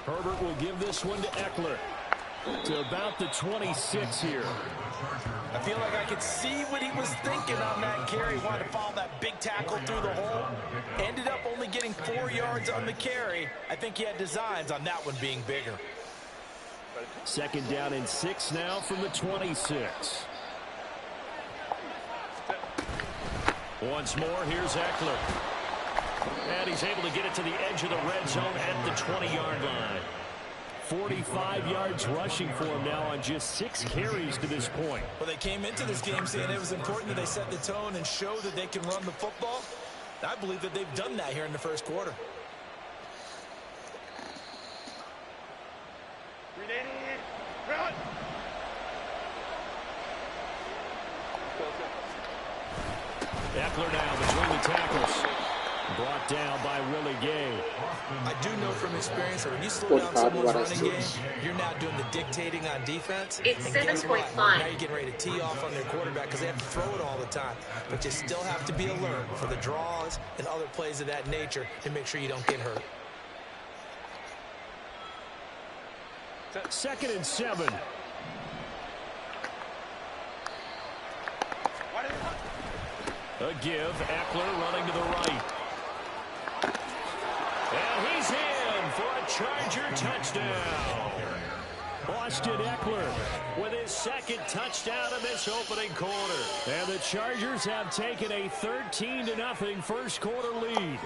Herbert will give this one to Eckler. To about the 26 here. I feel like I could see what he was thinking on that carry. Wanted to follow that big tackle through the hole. Ended up only getting 4 yards on the carry. I think he had designs on that one being bigger. Second down and 6 now from the 26. Once more, here's Eckler. And he's able to get it to the edge of the red zone at the 20-yard line. 45 yards rushing for him now on just 6 carries to this point. Well, they came into this game saying it was important that they set the tone and show that they can run the football. I believe that they've done that here in the first quarter. Eckler now between the tackles. Brought down by Willie Gay. I do know from experience that when you slow down someone's running game, you're now doing the dictating on defense. It's 7.5. Now you're getting ready to tee off on their quarterback because they have to throw it all the time. But you still have to be alert for the draws and other plays of that nature to make sure you don't get hurt. Second and 7. A give. Eckler running to the right. And he's in for a Charger touchdown. Austin Eckler with his second touchdown in this opening quarter. And the Chargers have taken a 13-0 first quarter lead.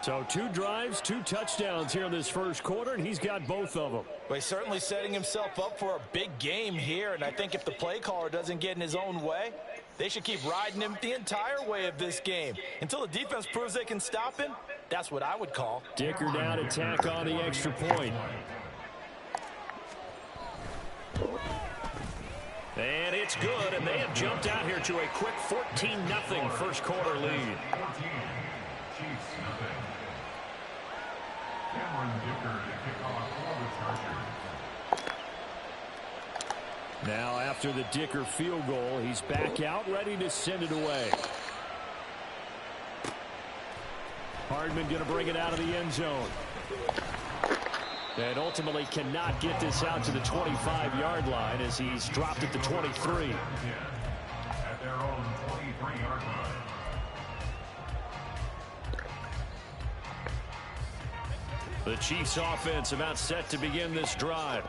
So 2 drives, 2 touchdowns here in this first quarter, and he's got both of them. Well, he's certainly setting himself up for a big game here, and I think if the play caller doesn't get in his own way, they should keep riding him the entire way of this game. Until the defense proves they can stop him, that's what I would call. Dicker down to tack on the extra point. And it's good, and they have jumped out here to a quick 14-0 first quarter lead. Now after the Dicker field goal, he's back out ready to send it away. Hardman going to bring it out of the end zone. And ultimately cannot get this out to the 25-yard line as he's dropped at the 23. At their own 23-yard line. The Chiefs offense about set to begin this drive.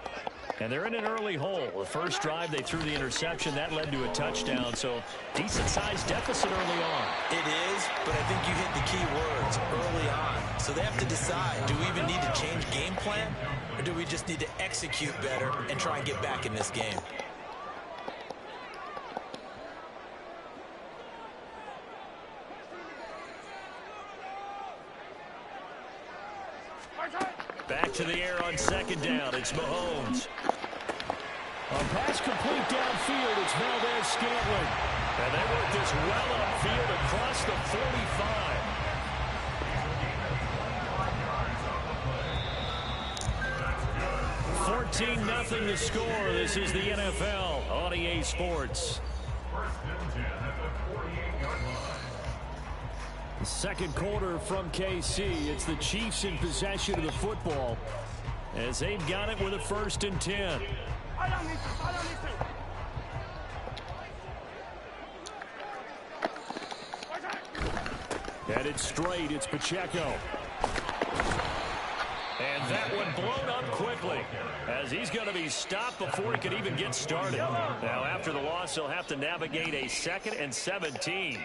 And they're in an early hole. The first drive, they threw the interception. That led to a touchdown. So decent-sized deficit early on. It is, but I think you hit the key words early on. So they have to decide, do we even need to change game plan? Or do we just need to execute better and try and get back in this game? Back to the air on second down. It's Mahomes. A pass complete downfield. It's Valdez-Scantling. And they work this well upfield across the 45. $14-0 the score. This is the NFL on EA Sports. The second quarter from KC. It's the Chiefs in possession of the football as they've got it with a 1st and 10. Headed straight, it's Pacheco. And that one blown up quickly as he's going to be stopped before he can even get started. Now after the loss, he'll have to navigate a 2nd and 17.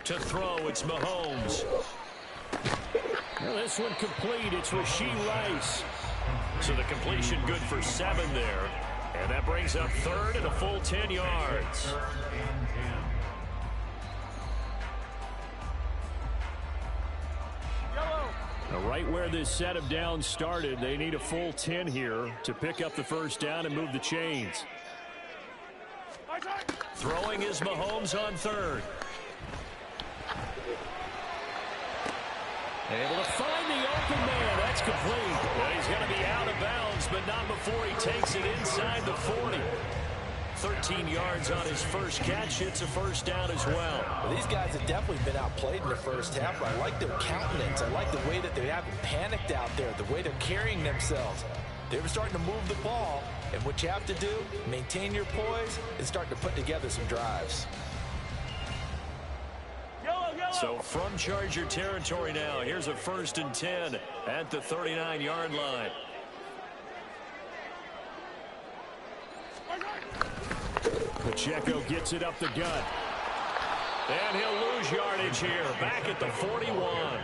To throw, it's Mahomes. Well, this one complete. It's Rashee Rice. So the completion good for 7 there. And that brings up 3rd and a full 10 yards. Now, right where this set of downs started, they need a full 10 here to pick up the first down and move the chains. Throwing is Mahomes on 3rd. Able to find the open man. That's complete. Well, he's going to be out of bounds, but not before he takes it inside the 40. 13 yards on his first catch. It's a first down as well. Well, these guys have definitely been outplayed in the first half, but I like their countenance. I like the way that they haven't panicked out there, the way they're carrying themselves. They were starting to move the ball, and what you have to do, maintain your poise and start to put together some drives. So from Charger territory now, here's a 1st and 10 at the 39-yard line. Pacheco gets it up the gut. And he'll lose yardage here. Back at the 41.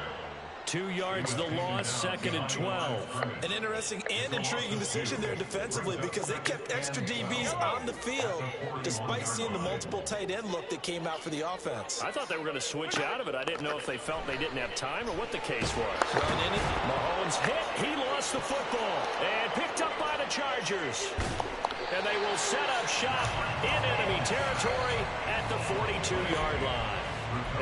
2 yards the loss, 2nd and 12. An interesting and intriguing decision there defensively because they kept extra DBs on the field despite seeing the multiple tight end look that came out for the offense. I thought they were going to switch out of it. I didn't know if they felt they didn't have time or what the case was. Mahomes hit. He lost the football and picked up by the Chargers. And they will set up shop in enemy territory at the 42-yard line.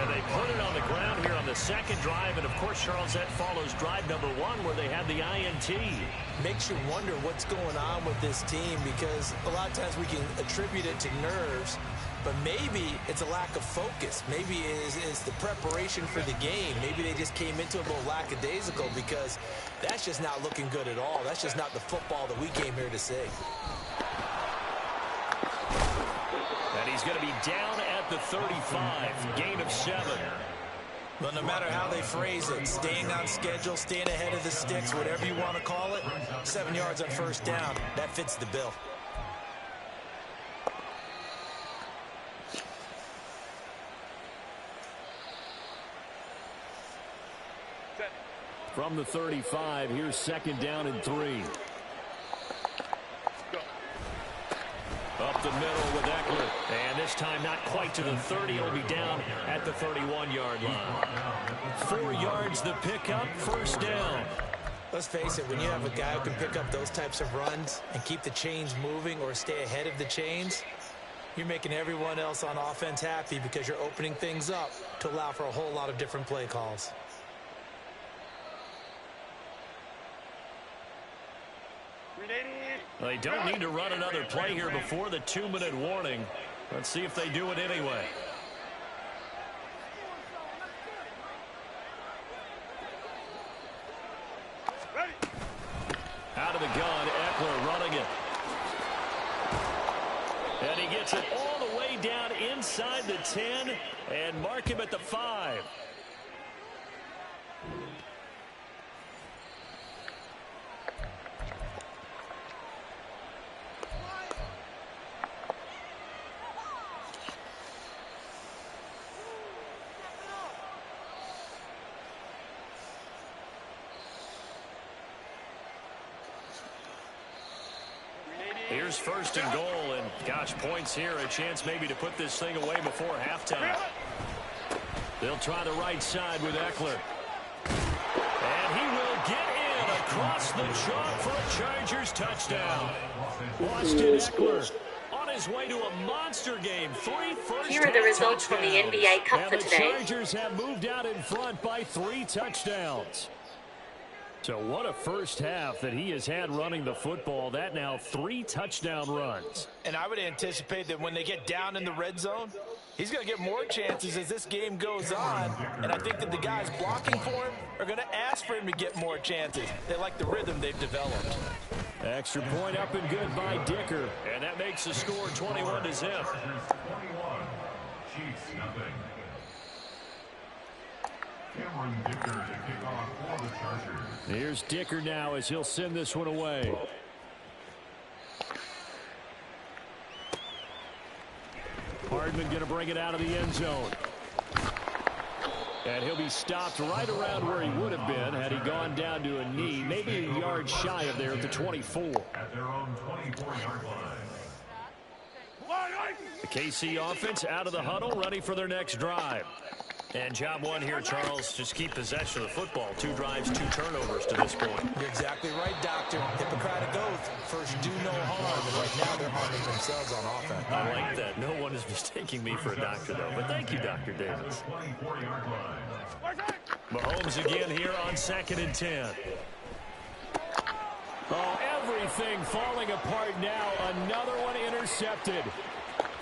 And they put it on the ground here on the second drive. And, of course, Charles, that follows drive number 1 where they had the INT. Makes you wonder what's going on with this team because a lot of times we can attribute it to nerves, but maybe it's a lack of focus. Maybe it's the preparation for the game. Maybe they just came into it a little lackadaisical because that's just not looking good at all. That's just not the football that we came here to see. And he's going to be down at the 35, gain of 7. Well, no matter how they phrase it, staying on schedule, staying ahead of the sticks, whatever you want to call it, 7 yards on first down, that fits the bill. From the 35, here's 2nd down and 3. Up the middle with Eckler. And this time not quite to the 30. He'll be down at the 31-yard line. 4 yards the pickup, first down. Let's face it, when you have a guy who can pick up those types of runs and keep the chains moving or stay ahead of the chains, you're making everyone else on offense happy because you're opening things up to allow for a whole lot of different play calls. They don't need to run another play here before the 2-minute warning. Let's see if they do it anyway. Out of the gun, Eckler running it. And he gets it all the way down inside the 10 and mark him at the 5. Here's 1st and goal, and gosh, points here, a chance maybe to put this thing away before halftime. They'll try the right side with Eckler. And he will get in across the chalk for a Chargers touchdown. Austin Eckler on his way to a monster game. 3 first Here are the results from the NBA Cup for today. And the Chargers have moved out in front by 3 touchdowns. So what a first half that he has had running the football. That now 3 touchdown runs. And I would anticipate that when they get down in the red zone, he's going to get more chances as this game goes on. And I think that the guys blocking for him are going to ask for him to get more chances. They like the rhythm they've developed. Extra point up and good by Dicker. And that makes the score 21-0. Here's Dicker now as he'll send this one away. Hardman going to bring it out of the end zone. And he'll be stopped right around where he would have been had he gone down to a knee, maybe a yard shy of there at the 24. At their own 24-yard line. The KC offense out of the huddle, ready for their next drive. And job 1 here, Charles, just keep possession of the football. 2 drives, 2 turnovers to this point. You're exactly right, Doctor. Hippocratic oath. First, do no harm. And right now, they're harming themselves on offense. I like that. No one is mistaking me for a doctor, though. But thank you, Dr. Davis. Mahomes again here on 2nd and 10. Oh, Everything falling apart now. Another one intercepted.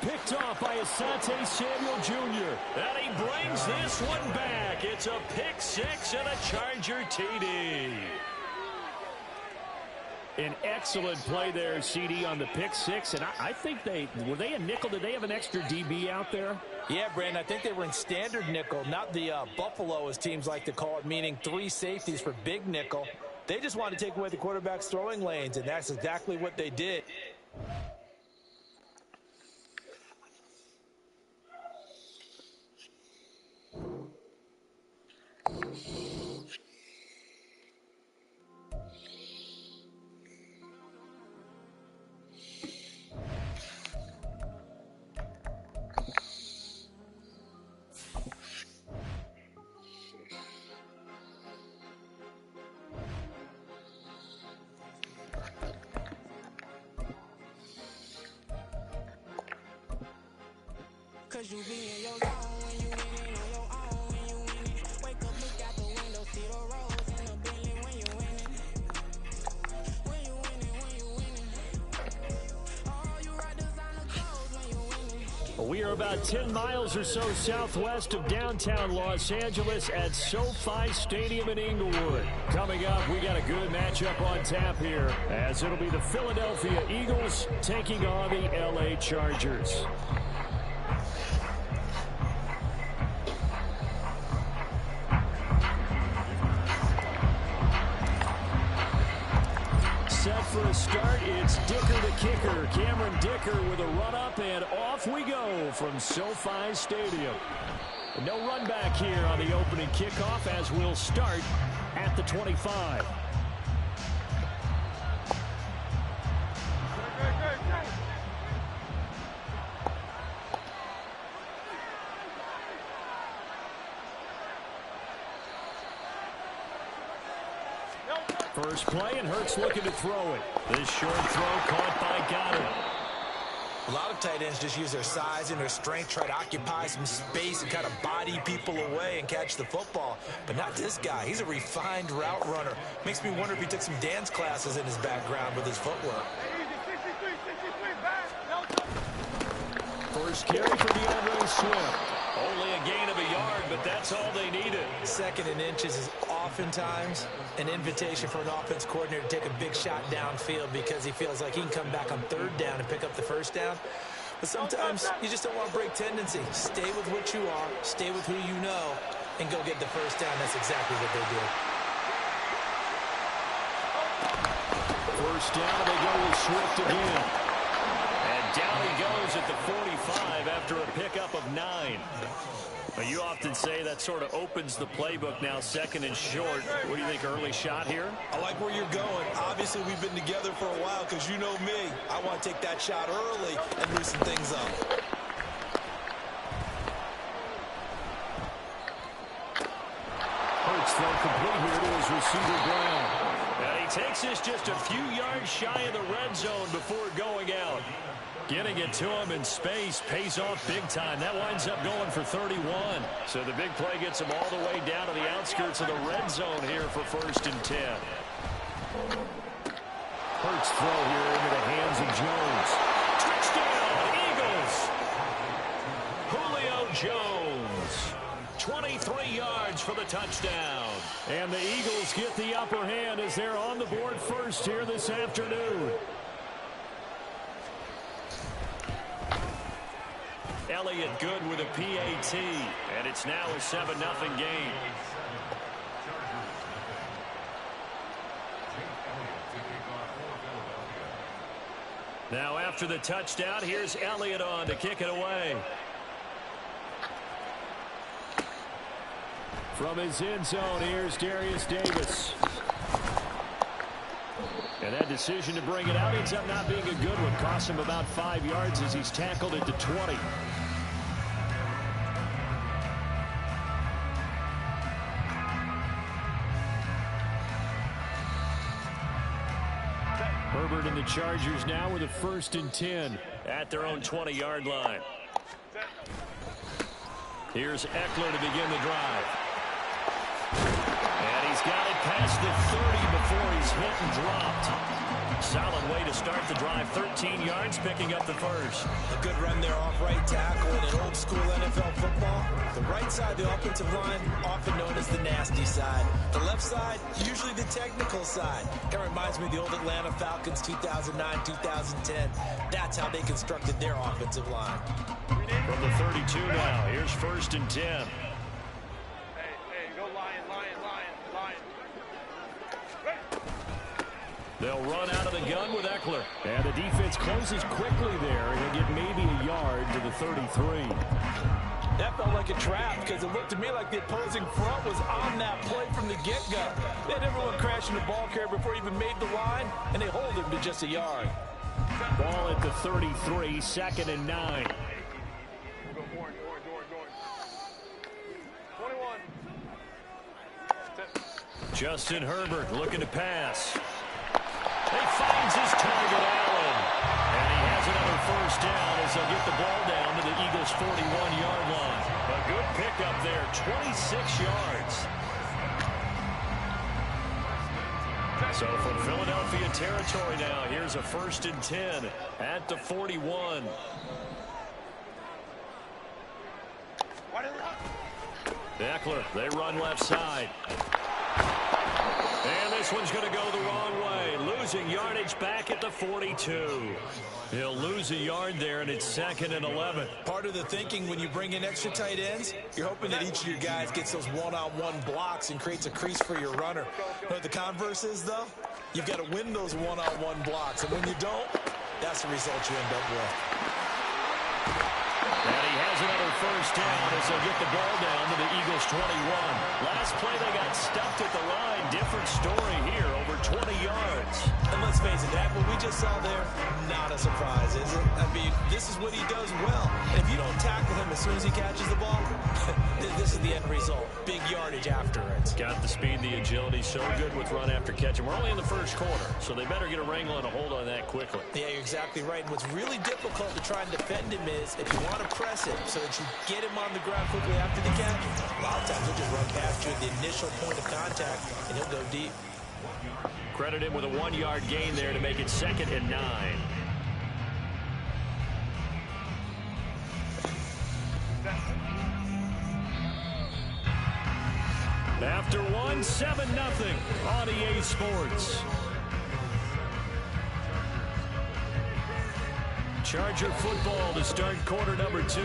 Picked off by Asante Samuel Jr. And he brings this one back. It's a pick six and a Charger TD. An excellent play there, CD, on the pick six. And I think were they a nickel? Did they have an extra DB out there? Yeah, Brandon, I think they were in standard nickel, not the Buffalo, as teams like to call it, meaning 3 safeties for big nickel. They just wanted to take away the quarterback's throwing lanes, and that's exactly what they did. Cause you be in your zone when you winning on your own. When you winning, wake up, look out the window, see the rose in the Bentley when you winning. When you winning, when you winning. Oh, you ride designer clothes when you winning. We are about 10 miles or so southwest of downtown Los Angeles at SoFi Stadium in Inglewood. Coming up, we got a good matchup on tap here, as it'll be the Philadelphia Eagles taking on the LA Chargers. Set for a start, it's Dicker the kicker. Cameron Dicker with a run-up, and off we go from SoFi Stadium. No run back here on the opening kickoff, as we'll start at the 25. First play, and Hurts looking to throw it. This short throw caught by Goddard. A lot of tight ends just use their size and their strength, try to occupy some space and kind of body people away and catch the football. But not this guy. He's a refined route runner. Makes me wonder if he took some dance classes in his background with his footwork. First carry for DeAndre Swift. Only a gain of a yard, but that's all they needed. Second and inches is oftentimes an invitation for an offense coordinator to take a big shot downfield because he feels like he can come back on third down and pick up the first down. But sometimes you just don't want to break tendency. Stay with what you are, stay with who you know, and go get the first down. That's exactly what they did. First down, they go with Swift again. And down he goes at the 45 after a pickup of 9. But you often say that sort of opens the playbook now, second and short. What do you think, early shot here? I like where you're going. Obviously, we've been together for a while because you know me. I want to take that shot early and loosen things up. Hurts throw complete here to his receiver Brown. And he takes this just a few yards shy of the red zone before going out. Getting it to him in space pays off big time. That winds up going for 31. So the big play gets him all the way down to the outskirts of the red zone here for first and 10. Hurts throw here into the hands of Jones. Touchdown, Eagles! Julio Jones. 23 yards for the touchdown. And the Eagles get the upper hand as they're on the board first here this afternoon. Elliott good with a PAT, and it's now a 7-0 game. Now after the touchdown, here's Elliott on to kick it away. From his end zone, here's Darius Davis. And that decision to bring it out ends up not being a good one. Cost him about 5 yards as he's tackled at the 20. Herbert and the Chargers now with a first and 10 at their own 20-yard line. Here's Eckler to begin the drive. And he's got it past the 30 before before he's hit and dropped. Solid way to start the drive. 13 yards, picking up the first. A good run there off right tackle in an old school NFL football. The right side of the offensive line, often known as the nasty side. The left side, usually the technical side. It reminds me of the old Atlanta Falcons 2009, 2010. That's how they constructed their offensive line. From the 32 now, here's 1st and 10. Hey, go Lion, Lion, Lion, Lion. They'll run out of the gun with Eckler. And the defense closes quickly there, and he'll get maybe a yard to the 33. That felt like a trap because it looked to me like the opposing front was on that play from the get-go. They had everyone crashing the ball carrier before he even made the line, and they hold him to just a yard. Ball at the 33, 2nd and 9. Go, Warren. 21. Justin Herbert looking to pass. He finds his target, Allen. And he has another 1st down as they'll get the ball down to the Eagles' 41-yard line. A good pickup there, 26 yards. So from Philadelphia territory now, here's a 1st and 10 at the 41. Eckler, they run left side. And this one's going to go the wrong way. Losing yardage back at the 42. He'll lose a yard there, and it's 2nd and 11. Part of the thinking when you bring in extra tight ends, you're hoping that each of your guys gets those one-on-one blocks and creates a crease for your runner. But the converse is, though, you've got to win those one-on-one blocks. And when you don't, that's the result you end up with. And he has another 1st down as they'll get the ball down to the Eagles' 21. Last play, they got stuffed at the line. Different story here, over 20 yards. And let's face it, that what we just saw there, not a surprise, is it? I mean, this is what he does well. And if you don't tackle him as soon as he catches the ball, this is the end result. Big yardage after it. Got the speed, the agility, so good with run after catch. And we're only in the 1st quarter, so they better get a wrangle and a hold on that quickly. Yeah, you're exactly right. And what's really difficult to try and defend him is if you want to press him so that you get him on the ground quickly after the catch, a lot of times he'll just run past you at the initial point of contact, and he'll go deep. Credit him with a 1-yard gain there to make it 2nd and 9. After 1, 7-0 on EA Sports. Charger football to start quarter number 2.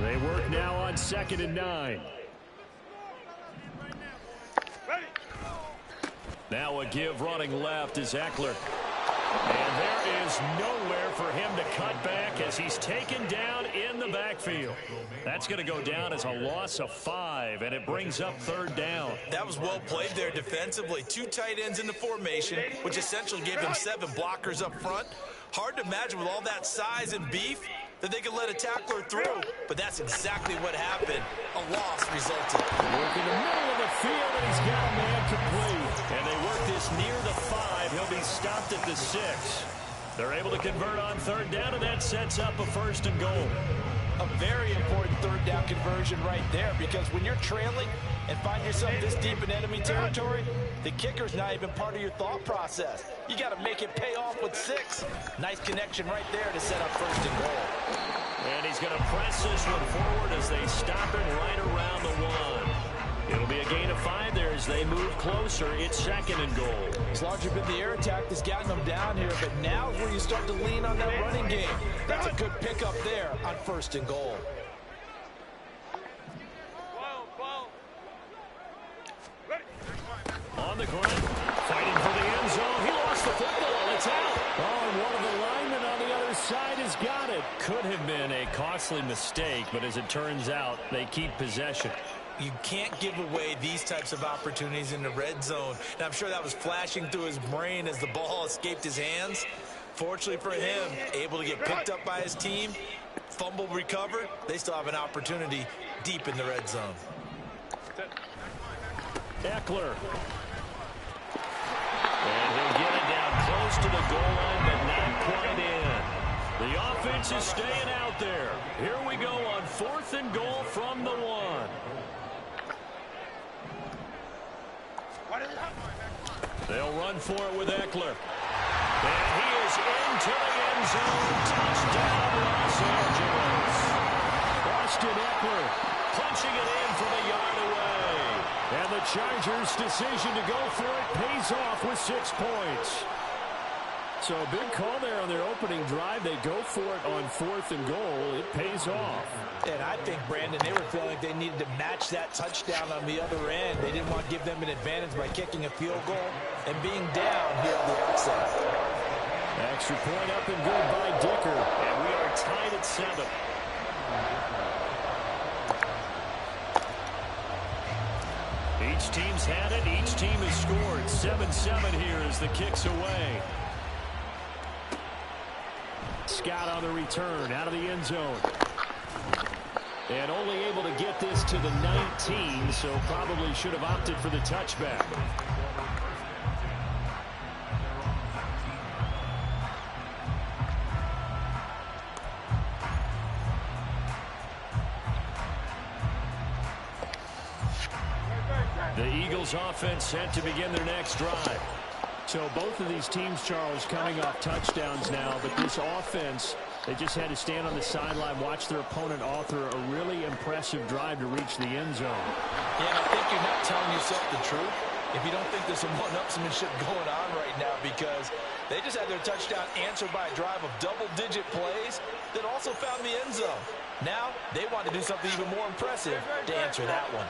They work now on 2nd and 9. Now a give running left is Eckler. And there is nowhere for him to cut back as he's taken down in the backfield. That's going to go down as a loss of 5, and it brings up 3rd down. That was well played there defensively. 2 tight ends in the formation, which essentially gave him 7 blockers up front. Hard to imagine with all that size and beef that they could let a tackler through, but that's exactly what happened. A loss resulted. Work in the middle of the field, and he's got a man complete. And they work this near the 5. He'll be stopped at the 6. They're able to convert on 3rd down, and that sets up a 1st and goal. A very important 3rd down conversion right there, because when you're trailing and find yourself this deep in enemy territory, the kicker's not even part of your thought process. You got to make it pay off with 6. Nice connection right there to set up 1st and goal. And he's going to press this one forward as they stop him right around the 1. It'll be a gain of 5 there as they move closer. It's 2nd and goal. It's largely been the air attack that's gotten them down here, but now is where you start to lean on that running game. That's a good pickup there on 1st and goal. On the ground, fighting for the end zone. He lost the football. It's out. Oh, and one of the linemen on the other side has got it. Could have been a costly mistake, but as it turns out, they keep possession. You can't give away these types of opportunities in the red zone. And I'm sure that was flashing through his brain as the ball escaped his hands. Fortunately for him, able to get picked up by his team, fumble recovered. They still have an opportunity deep in the red zone. Eckler. And he'll to the goal line, but not quite in. The offense is staying out there. Here we go on 4th and goal from the 1. They'll run for it with Eckler. And he is into the end zone. Touchdown, Los Angeles. Austin Eckler punching it in from a yard away. And the Chargers' decision to go for it pays off with 6 points. So a big call there on their opening drive. They go for it on 4th and goal. It pays off. And I think, Brandon, they were feeling like they needed to match that touchdown on the other end. They didn't want to give them an advantage by kicking a field goal and being down here at the outset. Extra point up and good by Dicker. And we are tied at 7. Each team's had it. Each team has scored. 7-7 here as the kick's away. Scott on the return out of the end zone. And only able to get this to the 19, so probably should have opted for the touchback. The Eagles offense set to begin their next drive. So both of these teams, Charles, coming off touchdowns now, but this offense, they just had to stand on the sideline, watch their opponent author a really impressive drive to reach the end zone. Yeah, and I think you're not telling yourself the truth if you don't think there's some one-upsmanship going on right now, because they just had their touchdown answered by a drive of double-digit plays that also found the end zone. Now they want to do something even more impressive to answer that one.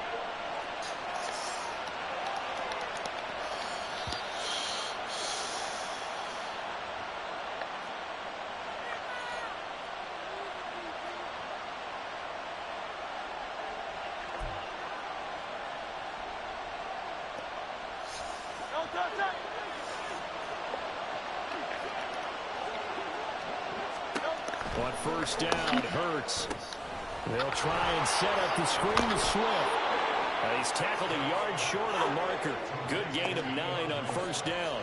On first down, Hurts. They'll try and set up the screen to Swift. He's tackled a yard short of the marker. Good gain of 9 on first down.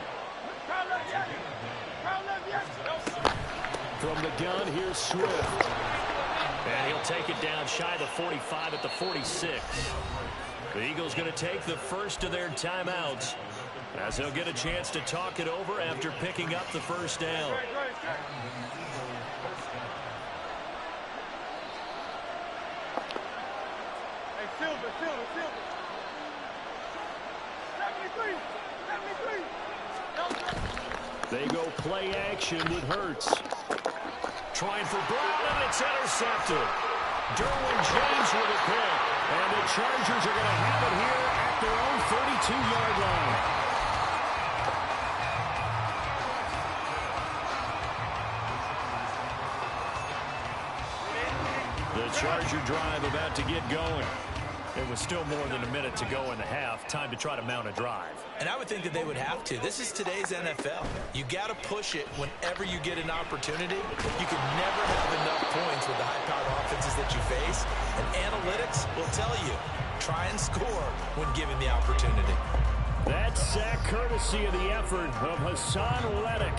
From the gun, here's Swift. And he'll take it down shy of the 45 at the 46. The Eagles going to take the first of their timeouts, as they'll get a chance to talk it over after picking up the first down. They go play action with Hurts. Trying for Brown, and it's intercepted. Derwin James with a pick. And the Chargers are going to have it here at their own 32-yard line. The Charger drive about to get going. It was still more than a minute to go in the half. Time to try to mount a drive. And I would think that they would have to. This is today's NFL. You got to push it whenever you get an opportunity. You can never have enough points with the high-powered offenses that you face. And analytics will tell you, try and score when given the opportunity. That sack courtesy of the effort of Hassan Reddick.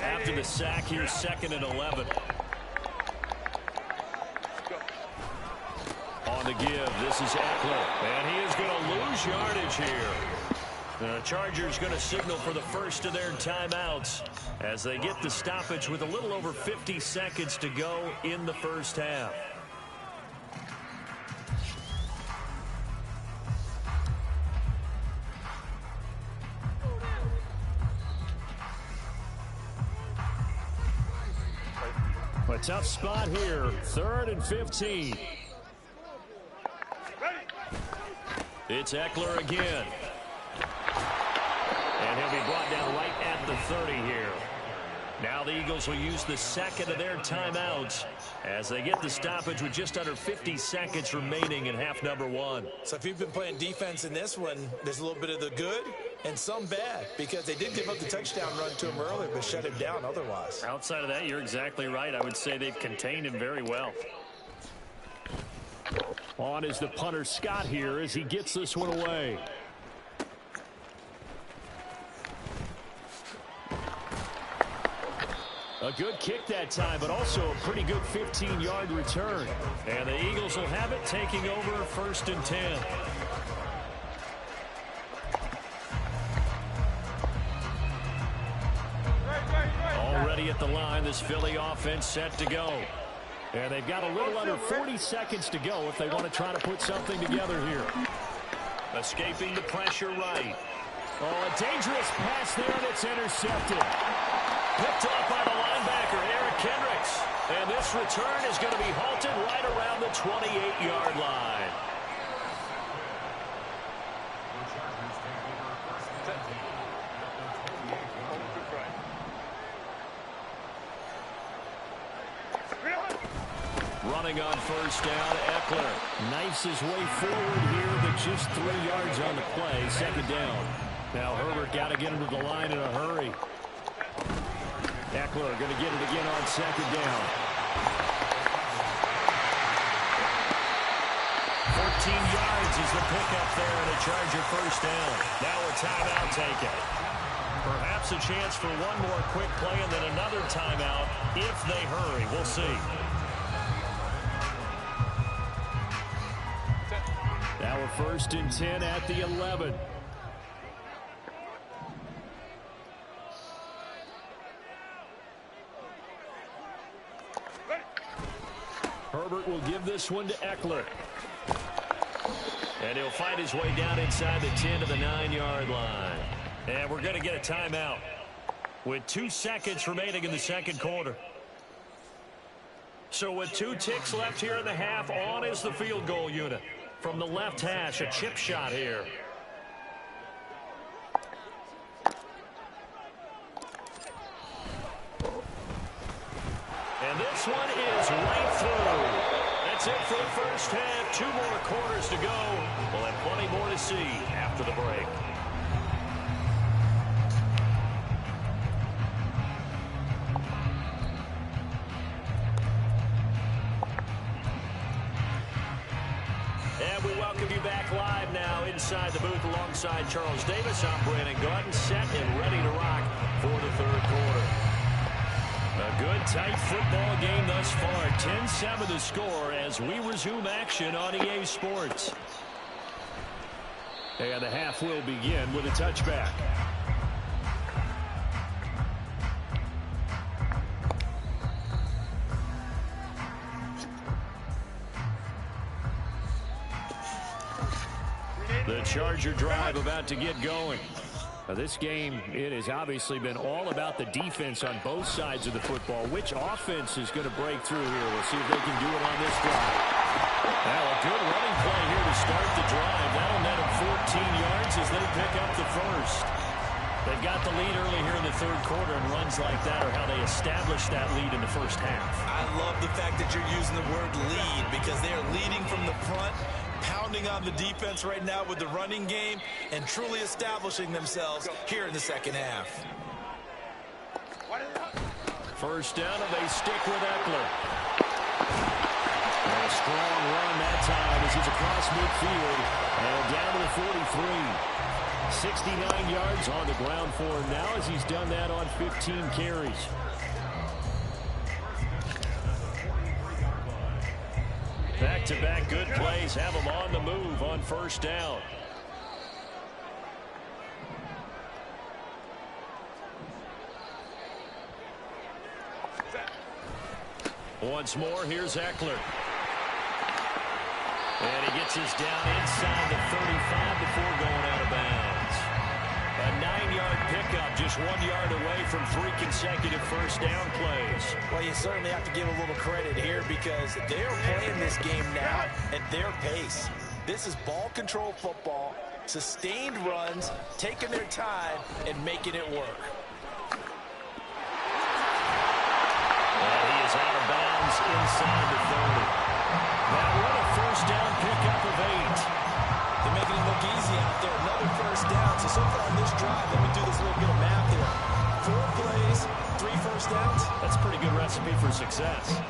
After the sack, here's 2nd and 11. On the give, this is Eckler, and he is going to lose yardage here. The Chargers going to signal for the first of their timeouts as they get the stoppage with a little over 50 seconds to go in the first half. A tough spot here, 3rd and 15. It's Eckler again. And he'll be brought down right at the 30 here. Now the Eagles will use the second of their timeouts as they get the stoppage with just under 50 seconds remaining in half number 1. So if you've been playing defense in this one, there's a little bit of the good and some bad, because they did give up the touchdown run to him earlier but shut him down otherwise. Outside of that, you're exactly right. I would say they've contained him very well. On is the punter Scott here as he gets this one away. A good kick that time, but also a pretty good 15-yard return. And the Eagles will have it, taking over 1st and 10. Already at the line, this Philly offense set to go. And they've got a little under 40 seconds to go if they want to try to put something together here. Escaping the pressure right. Oh, a dangerous pass there, and it's intercepted. Picked up by the linebacker, Eric Kendricks. And this return is going to be halted right around the 28-yard line. Running on 1st down, Eckler knifes his way forward here, but just 3 yards on the play. 2nd down. Now Herbert got to get him to the line in a hurry. Eckler going to get it again on 2nd down. 14 yards is the pickup there, and a Charger 1st down. Now a timeout taken. Perhaps a chance for one more quick play and then another timeout if they hurry. We'll see. Now a 1st and 10 at the 11. Herbert will give this one to Eckler. And he'll find his way down inside the 10 to the 9-yard line. And we're going to get a timeout with 2 seconds remaining in the 2nd quarter. So with 2 ticks left here in the half, on is the field goal unit. From the left hash, a chip shot here. And this one is right through. That's it for the 1st half. 2 more quarters to go. We'll have plenty more to see after the break. And we welcome you back live now inside the booth alongside Charles Davis. I'm Brandon Gordon, set and ready to rock for the 3rd quarter. A good, tight football game thus far. 10-7 the score as we resume action on EA Sports. And the half will begin with a touchback. The Charger drive about to get going. This game, it has obviously been all about the defense on both sides of the football. Which offense is going to break through here? We'll see if they can do it on this drive. Now a good running play here to start the drive. That'll net them 14 yards as they pick up the 1st. They've got the lead early here in the 3rd quarter, and runs like that are how they establish that lead in the 1st half. I love the fact that you're using the word lead because they are leading from the front, pounding on the defense right now with the running game and truly establishing themselves here in the 2nd half. 1st down, and they stick with Eckler. And a strong run that time as he's across midfield and down to the 43. 69 yards on the ground for him now as he's done that on 15 carries. Back-to-back good plays have him on the move on 1st down. Once more, here's Eckler. And he gets us down inside the 35 before going out of bounds. A 9-yard pickup, just 1 yard away from 3 consecutive 1st down plays. Well, you certainly have to give a little credit here because they are playing this game now at their pace. This is ball control football, sustained runs, taking their time, and making it work. And he is out of bounds inside the 30. Now what a 1st down pickup of 8. They're making it look easy out there. Another 1st down. So far on this drive, let me do this little bit of math here. 4 plays, 3 1st downs. That's a pretty good recipe for success.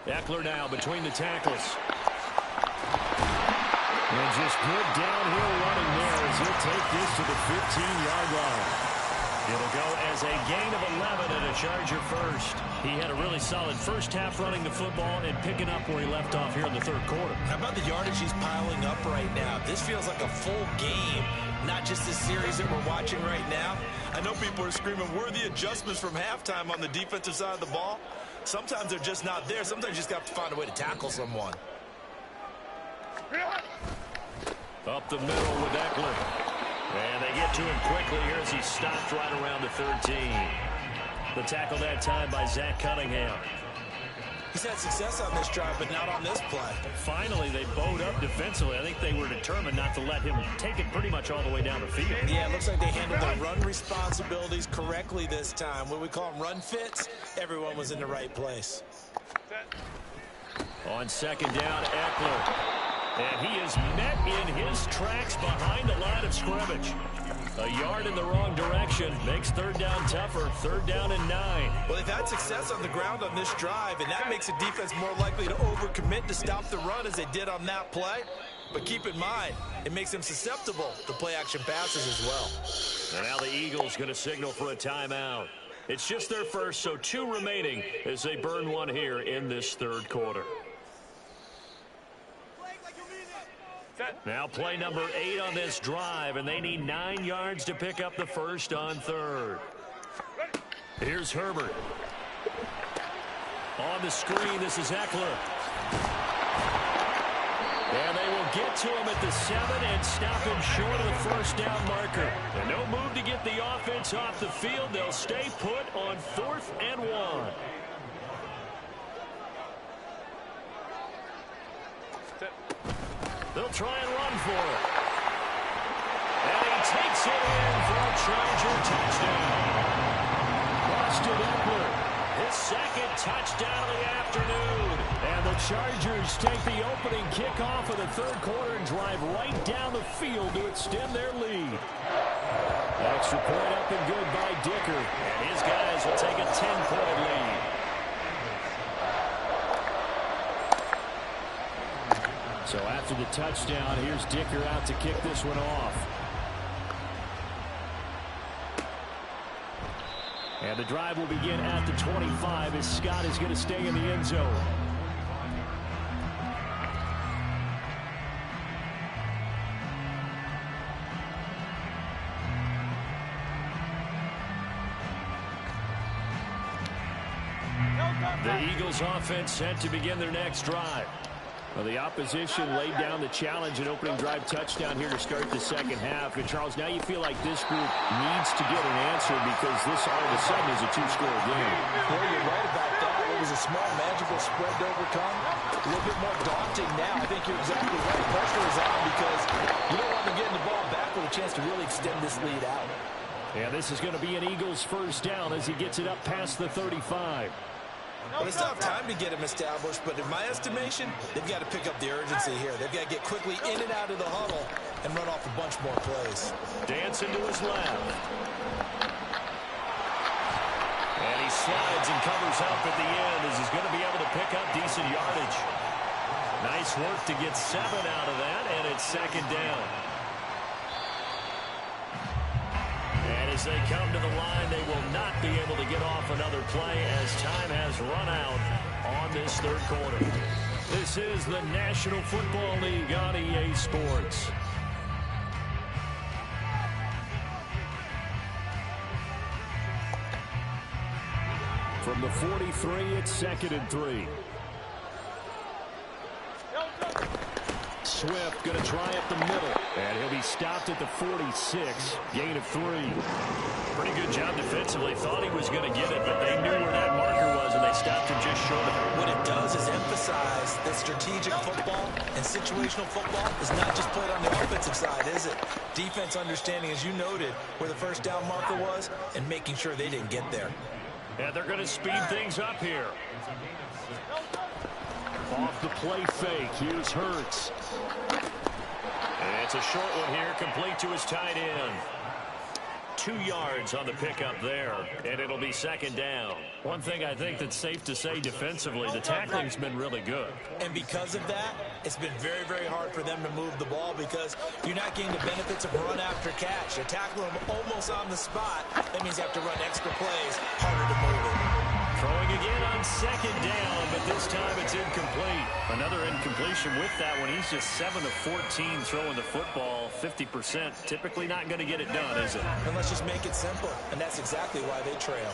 Eckler now between the tackles. And just good downhill running there as he'll take this to the 15-yard line. It'll go as a gain of 11 and a Charger first. He had a really solid first half running the football and picking up where he left off here in the third quarter. How about the yardage he's piling up right now? This feels like a full game, not just this series that we're watching right now. I know people are screaming, where are the adjustments from halftime on the defensive side of the ball? Sometimes they're just not there. Sometimes you just have to find a way to tackle someone. Up the middle with Eckler. And they get to him quickly here as he stopped right around the 13. The tackle that time by Zach Cunningham. He's had success on this drive, but not on this play. Finally, they bowed up defensively. I think they were determined not to let him take it pretty much all the way down the field. Yeah, it looks like they handled their run responsibilities correctly this time. What we call them run fits, everyone was in the right place. On second down, Eckler. And he is met in his tracks behind the line of scrimmage. A yard in the wrong direction makes third down tougher. Third down and 9. Well, they've had success on the ground on this drive, and that makes the defense more likely to overcommit to stop the run as they did on that play. But keep in mind, it makes them susceptible to play-action passes as well. And now the Eagles going to signal for a timeout. It's just their first, so 2 remaining as they burn one here in this third quarter. Now play number 8 on this drive, and they need 9 yards to pick up the first on third. Here's Herbert. On the screen, this is Eckler. And they will get to him at the 7 and stop him short of the first down marker. And no move to get the offense off the field. They'll stay put on 4th and 1. They'll try and run for it. And he takes it in for a Charger touchdown. Austin Eckler, his second touchdown of the afternoon. And the Chargers take the opening kickoff of the third quarter and drive right down the field to extend their lead. Extra point up and good by Dicker. And his guys will take a 10-point lead. So after the touchdown, here's Dicker out to kick this one off. And the drive will begin at the 25 as Scott is going to stay in the end zone. The Eagles offense set to begin their next drive. Well, the opposition laid down the challenge and opening drive touchdown here to start the second half. And, Charles, now you feel like this group needs to get an answer because this all of a sudden is a 2-score game. Well, you're right about that. It was a small, magical spread to overcome. A little bit more daunting now. I think you're exactly right. Pressure is on because you don't want them getting the ball back with a chance to really extend this lead out. Yeah, this is going to be an Eagles first down as he gets it up past the 35. Well, they still have time to get him established, but in my estimation, they've got to pick up the urgency here. They've got to get quickly in and out of the huddle and run off a bunch more plays. Dancing to his left. And he slides and covers up at the end as he's going to be able to pick up decent yardage. Nice work to get 7 out of that, and it's second down. And as they come to the line, they will not be able to get off another play as time has run out on this third quarter. This is the National Football League on EA Sports. From the 43, it's 2nd and 3. Swift going to try up the middle. And he'll be stopped at the 46. Gain of 3. Pretty good job defensively. Thought he was going to get it, but they knew where that marker was, and they stopped him just short of it. What it does is emphasize that strategic football and situational football is not just played on the offensive side, is it? Defense understanding, as you noted, where the first down marker was and making sure they didn't get there. And they're going to speed things up here. Off the play fake. Here's Hurts. And it's a short one here, complete to his tight end. 2 yards on the pickup there, and it'll be second down. One thing I think that's safe to say defensively, the tackling's been really good. And because of that, it's been very, very hard for them to move the ball because you're not getting the benefits of run after catch. They're tackling them almost on the spot. That means you have to run extra plays, harder to move it. Throwing again on second down, but this time it's incomplete. Another incompletion with that one. He's just 7 of 14 throwing the football, 50%. Typically not going to get it done, is it? And let's just make it simple, and that's exactly why they trail.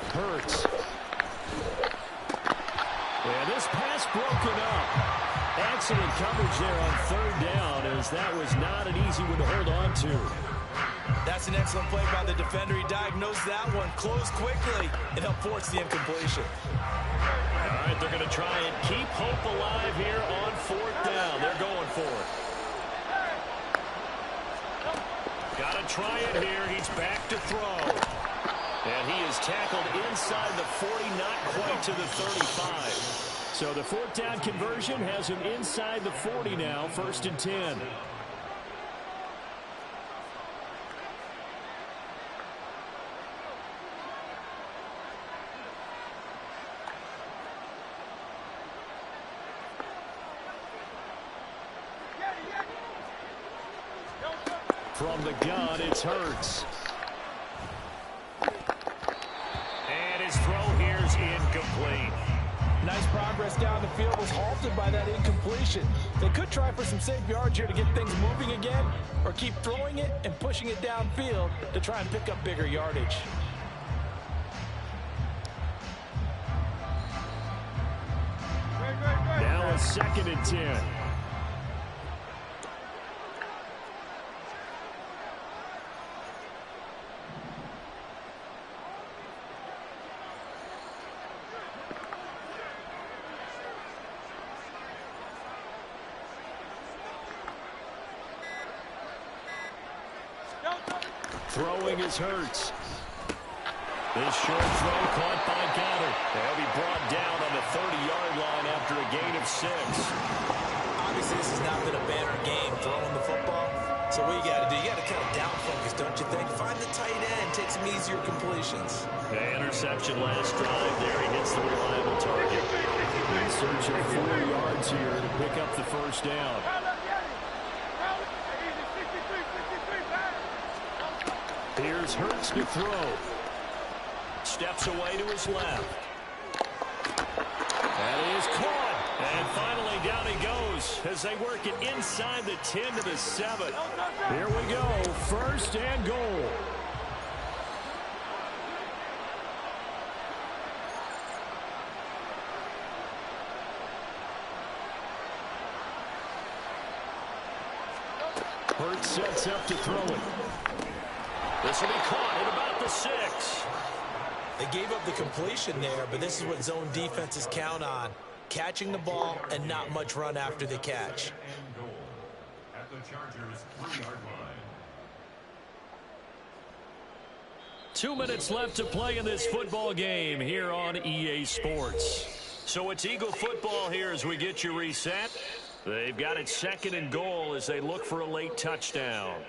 Hurts. And this pass broken up. Excellent coverage there on third down, as that was not an easy one to hold on to. That's an excellent play by the defender. He diagnosed that one, closed quickly, and helped force the incompletion. All right, they're going to try and keep hope alive here on fourth down. They're going for it. Got to try it here. He's back to throw. And he is tackled inside the 40, not quite to the 35. So the fourth down conversion has him inside the 40 now, 1st and 10. From the gun, it's Hurts. And his throw here is incomplete. Nice progress down the field was halted by that incompletion. They could try for some safe yards here to get things moving again, or keep throwing it and pushing it downfield to try and pick up bigger yardage. Now a 2nd and 10. Throwing is Hurts. This short throw caught by Goddard. They'll be brought down on the 30-yard line after a gain of 6. Obviously, this has not been a banner game throwing the football. So what you got to do, you got to kind of down focus, don't you think? Find the tight end, take some easier completions. The interception last drive there. He hits the reliable target. In search of 4 yards here to pick up the first down. Here's Hurts to throw. Steps away to his left. That is caught. And finally down he goes as they work it inside the 10 to the 7. Here we go. 1st and goal. Hurts sets up to throw it. This will be caught at about the 6. They gave up the completion there, but this is what zone defenses count on. Catching the ball and not much run after the catch. And goal at the Chargers' 3-yard line. 2 minutes left to play in this football game here on EA Sports. So it's Eagle football here as we get you reset. They've got it 2nd and goal as they look for a late touchdown.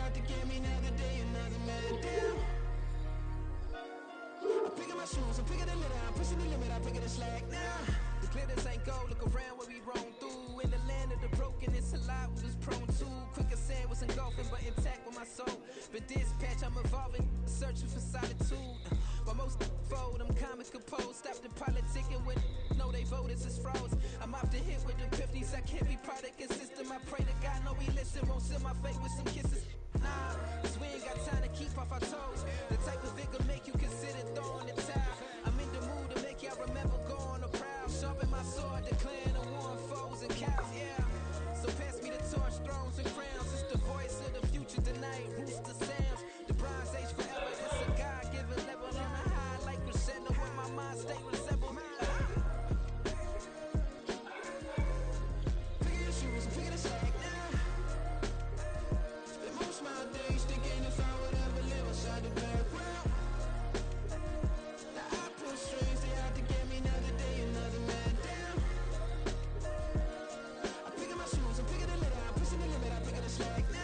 out to get me another day, another man down. I'm picking my shoes, I'm picking the litter, I'm pushing the limit, I'm picking the slack now. The glitters ain't gold, look around where we roam through. In the land of the broken, it's a lot we was prone to. Quicker sand was engulfing, but intact with my soul. But dispatch, I'm evolving, searching for solitude. While most fold, I'm comic composed. Stop the politicking with no, they voters is froze. I'm off the hit with the 50s, I can't be product system. I pray to God, no, he listen, won't seal my fate with some kisses. Nah, cause we ain't got time to keep off our toes. The type of it could make you consider throwing the towel. I'm in the mood to make y'all remember going to proud. Sharpen my sword, declaring the war on foes and cows, yeah. So pass me the torch, thrones and crowns. It's the voice of the future tonight, rooster sounds. The Bronze Age forever, it's a God-given level. On a high like crescendo, when my mind state resemble. Pick your shoes, pick the slack now. Spend most my days thinking if I would ever live outside the background. Now I pull strings, they out to get me another day, another man down. I'm picking my shoes, I'm picking the litter, I'm pushing the limit, I'm picking the slack now.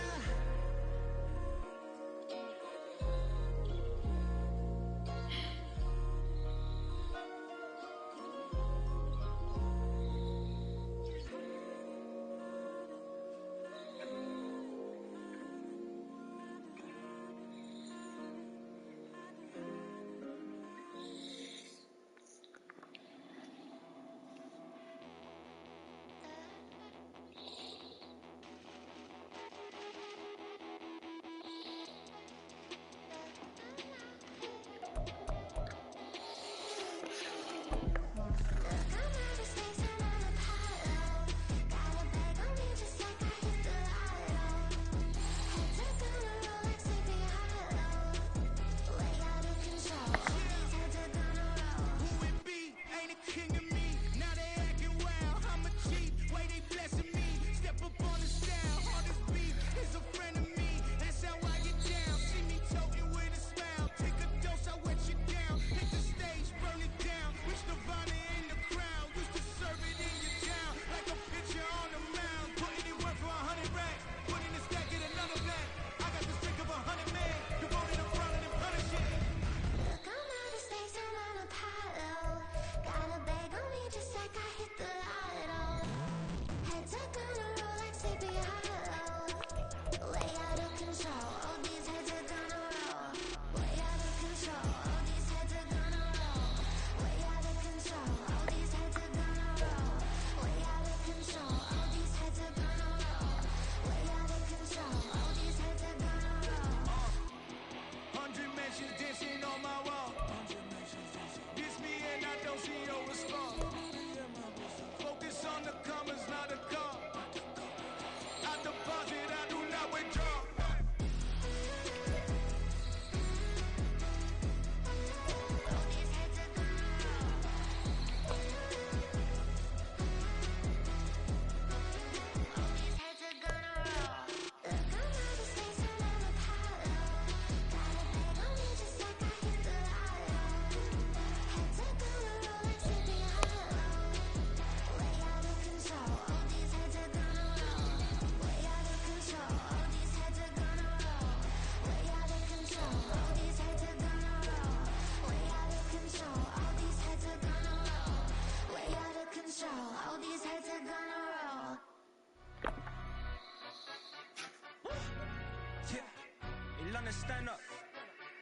Stand up.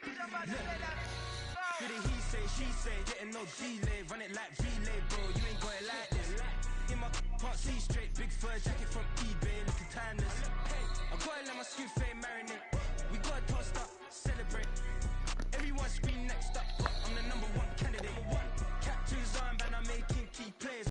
Good he say, she say, getting no delay, run it like relay, bro. You ain't got it like this. In my can't see straight, big fur jacket from eBay, looking timeless.